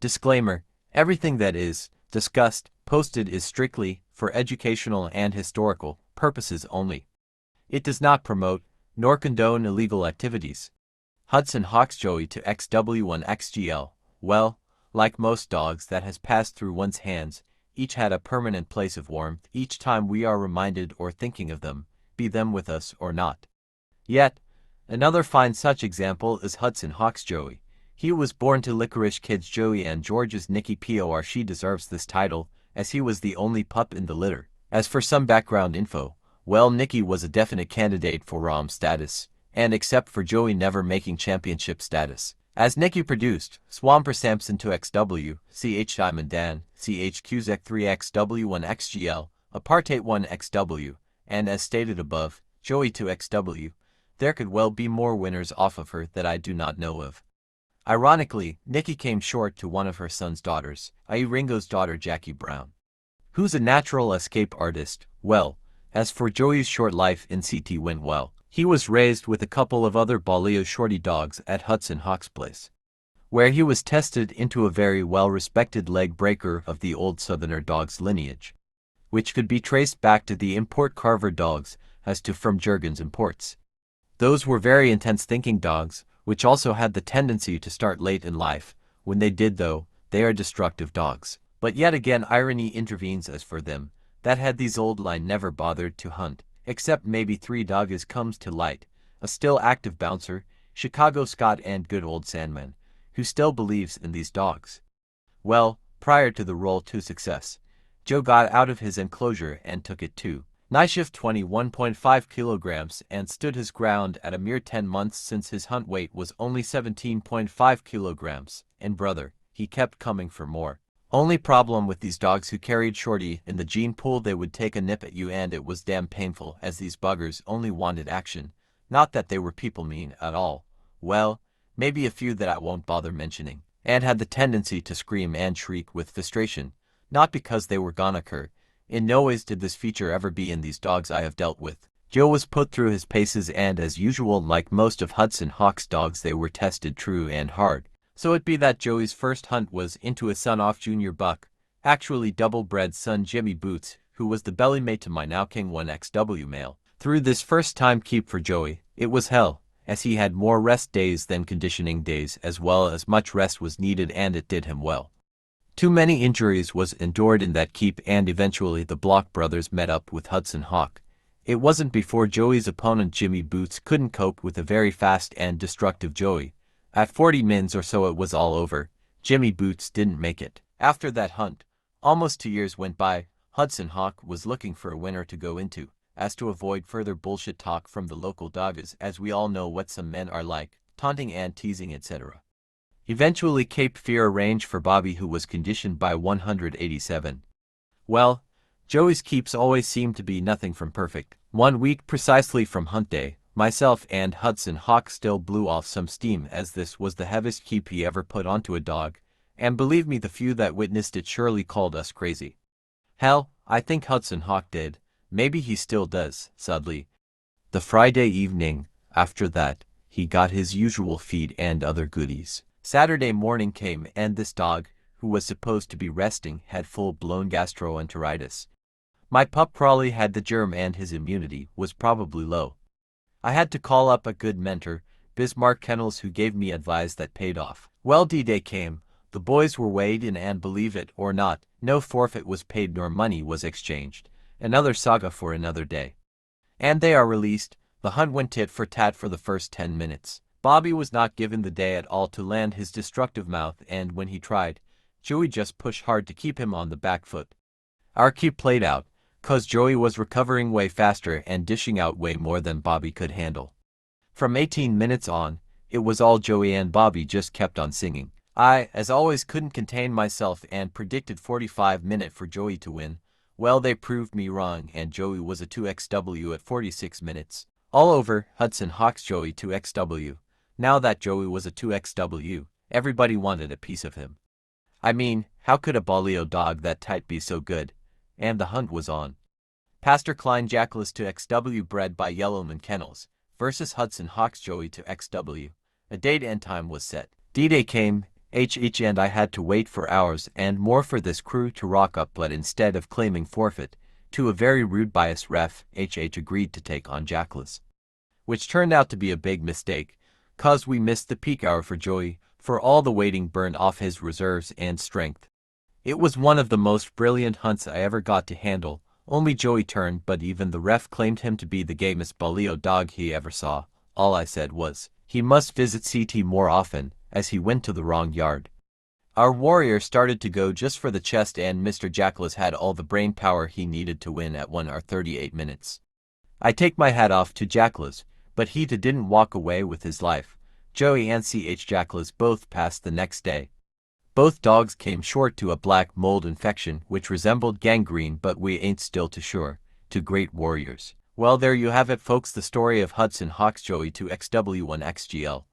Disclaimer: everything that is discussed, posted is strictly for educational and historical purposes only. It does not promote, nor condone illegal activities. Hudson Hawks Joey to XW1XGL. Well, like most dogs that has passed through one's hands, each had a permanent place of warmth each time we are reminded or thinking of them, be them with us or not. Yet, another fine such example is Hudson Hawks Joey. He was born to Licorice Kids Joey and George's Nikki Por. She deserves this title, as he was the only pup in the litter. As for some background info, well, Nikki was a definite candidate for ROM status, and except for Joey never making championship status. As Nikki produced, Swamper Samson to XW, CH Diamond Dan, CH Cusack 3XW1XGL, Apartate 1XW, and as stated above, Joey to XW, there could well be more winners off of her that I do not know of. Ironically, Nikki came short to one of her son's daughters, i.e. Ringo's daughter Jackie Brown, who's a natural escape artist. Well, as for Joey's short life in CT went well. He was raised with a couple of other Baleo shorty dogs at Hudson Hawks Place, where he was tested into a very well-respected leg breaker of the old Southerner dogs lineage, which could be traced back to the import Carver dogs as to from Jurgens imports. Those were very intense thinking dogs, which also had the tendency to start late in life. When they did though, they are destructive dogs. But yet again irony intervenes as for them, that had these old line never bothered to hunt, except maybe 3 doggies comes to light, a still active bouncer, Chicago Scott and good old Sandman, who still believes in these dogs. Well, prior to the roll to success, Joe got out of his enclosure and took it to night shift 21.5 kilograms and stood his ground at a mere 10 months since his hunt weight was only 17.5 kilograms, and brother, he kept coming for more. Only problem with these dogs who carried Shorty in the gene pool, they would take a nip at you and it was damn painful, as these buggers only wanted action, not that they were people mean at all. Well, maybe a few that I won't bother mentioning, and had the tendency to scream and shriek with frustration, not because they were gonna occur. In no ways did this feature ever be in these dogs I have dealt with. Joe was put through his paces and as usual, like most of Hudson Hawks dogs, they were tested true and hard. So it be that Joey's first hunt was into a son-off junior buck, actually double-bred son Jimmy Boots, who was the belly mate to my now King 1XW male. Through this first time keep for Joey, it was hell, as he had more rest days than conditioning days, as well as much rest was needed and it did him well. Too many injuries was endured in that keep and eventually the Block brothers met up with Hudson Hawk. It wasn't before Joey's opponent Jimmy Boots couldn't cope with a very fast and destructive Joey. At 40 mins or so it was all over. Jimmy Boots didn't make it. After that hunt, almost 2 years went by. Hudson Hawk was looking for a winner to go into, as to avoid further bullshit talk from the local doggers, as we all know what some men are like, taunting and teasing etc. Eventually Cape Fear arranged for Bobby, who was conditioned by 187. Well, Joey's keeps always seemed to be nothing from perfect. 1 week precisely from hunt day, myself and Hudson Hawk still blew off some steam, as this was the heaviest keep he ever put onto a dog, and believe me, the few that witnessed it surely called us crazy. Hell, I think Hudson Hawk did. Maybe he still does, sadly. The Friday evening, after that, he got his usual feed and other goodies. Saturday morning came and this dog, who was supposed to be resting, had full-blown gastroenteritis. My pup Crawley had the germ and his immunity was probably low. I had to call up a good mentor, Bismarck Kennels, who gave me advice that paid off. Well, D-Day came, the boys were weighed in and believe it or not, no forfeit was paid nor money was exchanged. Another saga for another day. And they are released. The hunt went tit for tat for the first 10 minutes. Bobby was not given the day at all to land his destructive mouth, and when he tried, Joey just pushed hard to keep him on the back foot. Our keep played out, 'cause Joey was recovering way faster and dishing out way more than Bobby could handle. From 18 minutes on, it was all Joey and Bobby just kept on singing. I, as always, couldn't contain myself and predicted 45-minute for Joey to win. Well, they proved me wrong and Joey was a 2XW at 46 minutes. All over, Hudson Hawks Joey 2XW. Now that Joey was a 2XW, everybody wanted a piece of him. I mean, how could a Baleo dog that tight be so good? And the hunt was on. Pastor Klein Jackalas 2XW, bred by Yellowman Kennels, versus Hudson Hawks Joey 2XW. A date and time was set. D-Day came, and I had to wait for hours and more for this crew to rock up, but instead of claiming forfeit to a very rude bias ref, agreed to take on Jackless. Which turned out to be a big mistake, cause we missed the peak hour for Joey, for all the waiting burned off his reserves and strength. It was one of the most brilliant hunts I ever got to handle. Only Joey turned, but even the ref claimed him to be the gamest Baleo dog he ever saw. All I said was, he must visit CT more often, as he went to the wrong yard. Our warrior started to go just for the chest, and Mr. Jackless had all the brain power he needed to win at 1 hour 38 minutes. I take my hat off to Jackless, but he didn't walk away with his life. Joey and Jackless both passed the next day. Both dogs came short to a black mold infection which resembled gangrene, but we ain't still too sure. To great warriors. Well, there you have it, folks, the story of Hudson Hawks Joey to XW1XGL.